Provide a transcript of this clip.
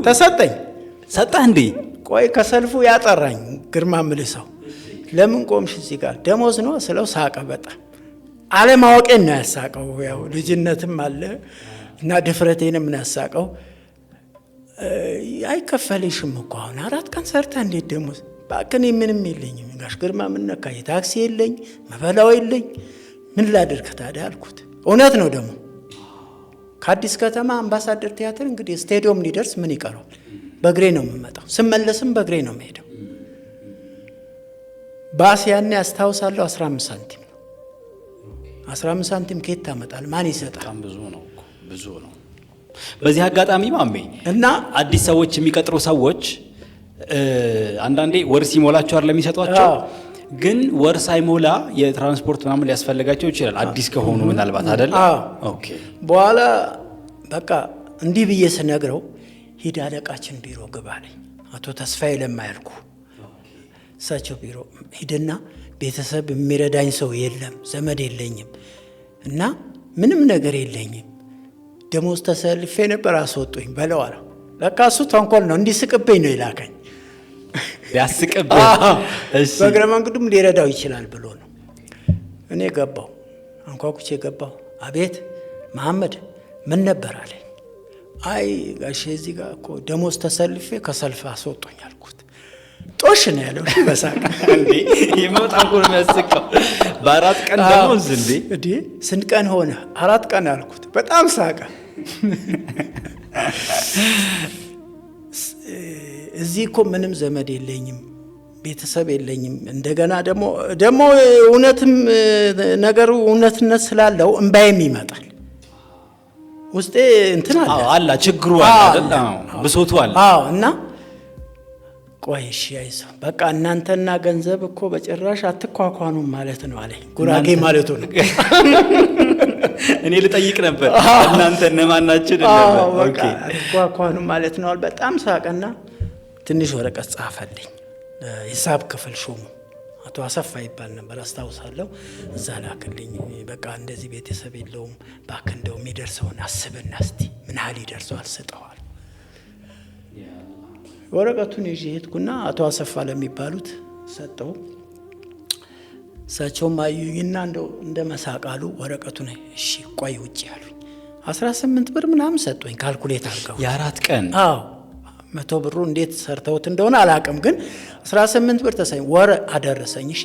ተሰጠኝ። ሰጠህ እንዴ? ቆይ ከሰልፉ ያጠራኝ ግርማ ምልሰው ለምን ቆምሽ እዚህ ጋር ደሞዝ ነው ስለው ሳቀ። በጣም አለማወቄን ነው ያሳቀው። ያው ልጅነትም አለ እና ድፍረቴንም ነው ያሳቀው። አይከፈልሽም እኮ አሁን 4 ቀን ሰርታ እንዴት ደሞዝ? ባክኔ ምንም የለኝም ጋሽ ግርማ ምን ነካ? የታክሲ የለኝ መበላው የለኝ ምን ላድርግ ታዲያ አልኩት። እውነት ነው ደግሞ ከአዲስ ከተማ አምባሳደር ቲያትር እንግዲህ ስቴዲየም ሊደርስ ምን ይቀረዋል? በእግሬ ነው የምመጣው። ስመለስም በእግሬ ነው የምሄደው። ባስ ያኔ አስታውሳለሁ 15 ሳንቲም ነው። 15 ሳንቲም ከየት ታመጣል? ማን ይሰጣል? በጣም ብዙ ነው እኮ ብዙ ነው። በዚህ አጋጣሚ ማሜ እና አዲስ ሰዎች የሚቀጥሩ ሰዎች አንዳንዴ ወር ሲሞላቸው አይደል የሚሰጧቸው? ግን ወር ሳይሞላ የትራንስፖርት ምናምን ሊያስፈልጋቸው ይችላል አዲስ ከሆኑ ምናልባት አይደል? ኦኬ። በኋላ በቃ እንዲህ ብዬ ስነግረው ሂድ አለቃችን ቢሮ ግባ አለኝ። አቶ ተስፋዬ ለማ ያልኩ እሳቸው ቢሮ ሂድና ቤተሰብ የሚረዳኝ ሰው የለም፣ ዘመድ የለኝም እና ምንም ነገር የለኝም፣ ደሞዝ ተሰልፌ ነበር አስወጡኝ በለው አለው። ለካ እሱ ተንኮል ነው እንዲስቅብኝ ነው ይላከኝ። ያስቅብኝ እሺ፣ በእግረ መንገዱም ሊረዳው ይችላል ብሎ ነው። እኔ ገባው፣ አንኳኩቼ ገባው። አቤት መሐመድ ምን ነበር አለኝ። አይ ጋሼ እዚህ ጋር እኮ ደሞዝ ተሰልፌ ከሰልፍ አስወጡኝ አልኩት። ጦሽ ነው ያለው። እሺ በሳቅ እንዴ ይመጣው ነው የሚያስቀው። በ4 ቀን ደሞዝ እንዴ ስንት ቀን ሆነ? 4 ቀን አልኩት። በጣም ሳቀ። እዚህ እኮ ምንም ዘመድ የለኝም፣ ቤተሰብ የለኝም። እንደገና ደግሞ እውነትም ነገሩ እውነትነት ስላለው እንባዬም ይመጣል። ውስጤ እንትን አለ ችግሩ አለ አይደል? ብሶቱ አለ። እና ቆይ እሺ አይዞህ በቃ እናንተና ገንዘብ እኮ በጭራሽ አትኳኳኑም ማለት ነው አለኝ። ጉራጌ ማለቱ ነው። እኔ ልጠይቅ ነበር እናንተ እነማናችን ነበር? ኦኬ አትኳኳኑም ማለት ነው። በጣም ሳቀና ትንሽ ወረቀት ጻፈልኝ። ሂሳብ ክፍል ሹሙ አቶ አሰፋ ይባል ነበር አስታውሳለሁ። እዛ ላክልኝ። በቃ እንደዚህ ቤተሰብ የለውም እባክህ እንደው የሚደርሰውን አስብና እስቲ ምን ያህል ይደርሰዋል ስጠዋል። ወረቀቱን ይዤ ሄድኩና አቶ አሰፋ ለሚባሉት ሰጠው። እሳቸውም አዩኝና እንደው እንደ መሳቃሉ ወረቀቱን እሺ ቆይ ውጭ ያሉኝ 18 ብር ምናምን ሰጡኝ። ካልኩሌት አድርገው የ4 ቀን 100 ብሩ እንዴት ሰርተውት እንደሆነ አላውቅም፣ ግን 18 ብር ተሰኝ ወር አደረሰኝ። እሺ